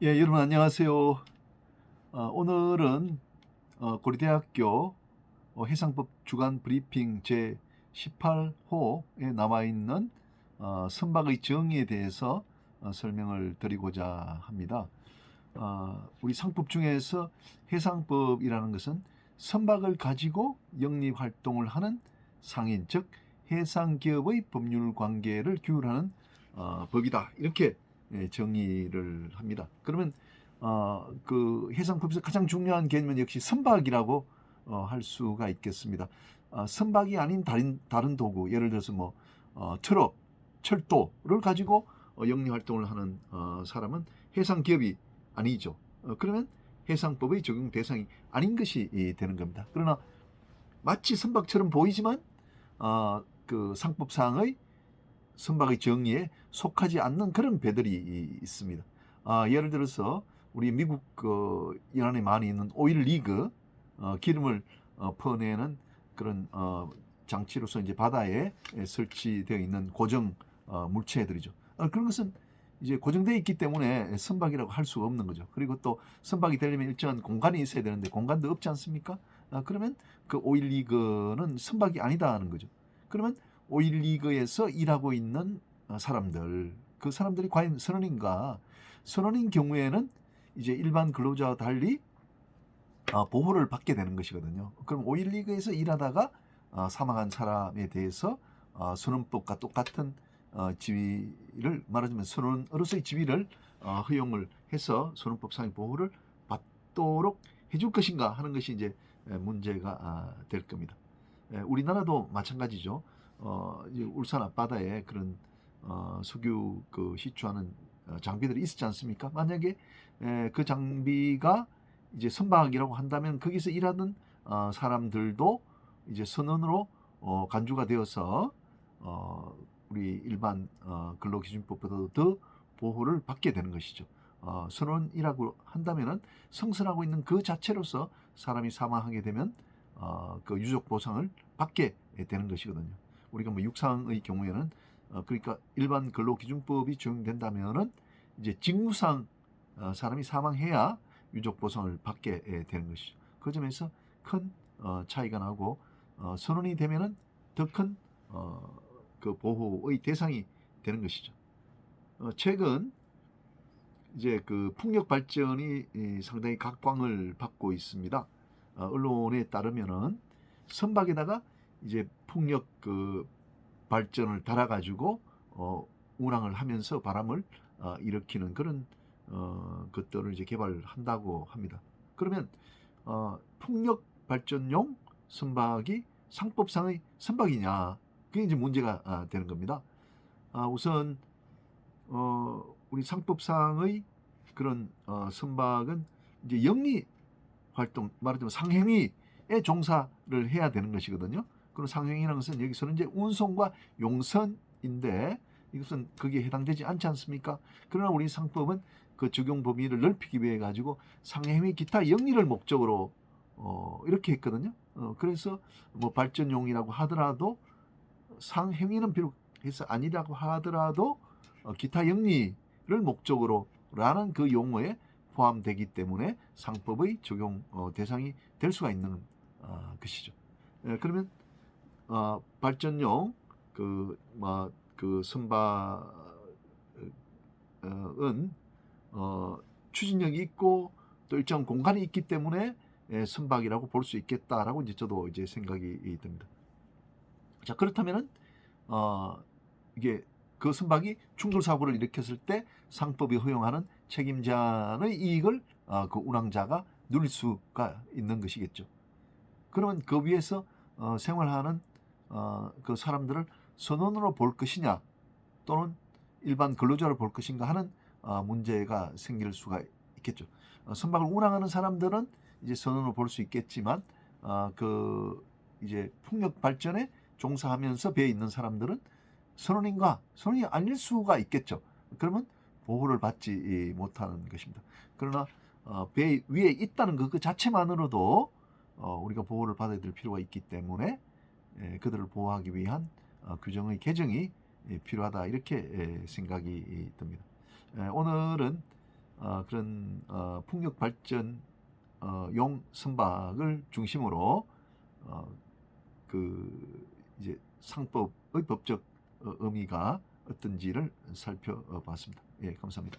예, 여러분 안녕하세요. 오늘은 고려대학교 해상법 주간 브리핑 제 18호에 나와 있는 선박의 정의에 대해서 설명을 드리고자 합니다. 우리 상법 중에서 해상법이라는 것은 선박을 가지고 영리 활동을 하는 상인, 즉 해상기업의 법률 관계를 규율하는 법이다. 이렇게 정의를 합니다. 그러면 그 해상법에서 가장 중요한 개념은 역시 선박이라고 할 수가 있겠습니다. 선박이 아닌 다른 도구, 예를 들어서 뭐 트럭, 철도를 가지고 영리 활동을 하는 사람은 해상기업이 아니죠. 그러면 해상법의 적용 대상이 아닌 것이 되는 겁니다. 그러나 마치 선박처럼 보이지만 그 상법상의 선박의 정의에 속하지 않는 그런 배들이 있습니다. 예를 들어서 우리 미국 연안에 많이 있는 오일 리그, 기름을 퍼내는 그런 장치로서 이제 바다에 설치되어 있는 고정 물체들이죠. 그런 것은 이제 고정되어 있기 때문에 선박이라고 할 수가 없는 거죠. 그리고 또 선박이 되려면 일정한 공간이 있어야 되는데 공간도 없지 않습니까? 그러면 그 오일 리그는 선박이 아니다 하는 거죠. 그러면 오일 리그에서 일하고 있는 사람들, 그 사람들이 과연 선원인가? 선원인 경우에는 이제 일반 근로자와 달리 보호를 받게 되는 것이거든요. 그럼 오일 리그에서 일하다가 사망한 사람에 대해서 선원법과 똑같은 지위를, 말하자면 선원으로서의 지위를 허용을 해서 선원법상의 보호를 받도록 해줄 것인가 하는 것이 이제 문제가 될 겁니다. 우리나라도 마찬가지죠. 이제 울산 앞바다에 그런 석유 그 시추하는 장비들이 있었지 않습니까? 만약에 그 장비가 이제 선박이라고 한다면 거기서 일하는 사람들도 이제 선원으로 간주가 되어서 우리 일반 근로기준법보다도 더 보호를 받게 되는 것이죠. 선원이라고 한다면은 성선하고 있는 그 자체로서 사람이 사망하게 되면 그 유족 보상을 받게 되는 것이거든요. 우리가 뭐 육상의 경우에는 그러니까 일반 근로기준법이 적용된다면은 이제 직무상 사람이 사망해야 유족 보상을 받게 되는 것이죠. 그 점에서 큰 차이가 나고 선원이 되면은 더 큰 그 보호의 대상이 되는 것이죠. 최근 이제 그 풍력 발전이 상당히 각광을 받고 있습니다. 언론에 따르면은 선박에다가 이제 풍력 그 발전을 달아가지고 운항을 하면서 바람을 일으키는 그런 것들을 이제 개발한다고 합니다. 그러면 풍력 발전용 선박이 상법상의 선박이냐? 그게 이제 문제가 되는 겁니다. 우선 우리 상법상의 그런 선박은 이제 영리 활동, 말하자면 상행위에 종사를 해야 되는 것이거든요. 그럼 상행위라는 것은 여기서는 이제 운송과 용선인데 이것은 거기에 해당되지 않지 않습니까? 그러나 우리 상법은 그 적용 범위를 넓히기 위해 가지고 상행위 기타 영리를 목적으로 이렇게 했거든요. 그래서 뭐 발전용이라고 하더라도 상행위는 비록 해서 아니라고 하더라도 기타 영리를 목적으로 라는 그 용어에 포함되기 때문에 상법의 적용 대상이 될 수가 있는 것이죠. 그러면 발전용 그 선박은 추진력이 있고 또 일정 공간이 있기 때문에 선박이라고 볼 수 있겠다라고 이제 저도 이제 생각이 듭니다. 자, 그렇다면은 이게 그 선박이 충돌 사고를 일으켰을 때 상법이 허용하는 책임자의 이익을 그 운항자가 누릴 수가 있는 것이겠죠. 그러면 그 위에서 생활하는 그 사람들을 선원으로 볼 것이냐 또는 일반 근로자로 볼 것인가 하는 문제가 생길 수가 있겠죠. 선박을 운항하는 사람들은 이제 선원으로 볼 수 있겠지만 그 이제 풍력 발전에 종사하면서 배에 있는 사람들은 선원인가? 선원이 아닐 수가 있겠죠. 그러면 보호를 받지 못하는 것입니다. 그러나 배 위에 있다는 그 자체만으로도 우리가 보호를 받아야 될 필요가 있기 때문에 그들을 보호하기 위한 규정의 개정이 필요하다 이렇게 생각이 듭니다. 오늘은 그런 풍력 발전 용 선박을 중심으로 그 이제 상법의 법적 의미가 어떤지를 살펴봤습니다. 예, 감사합니다.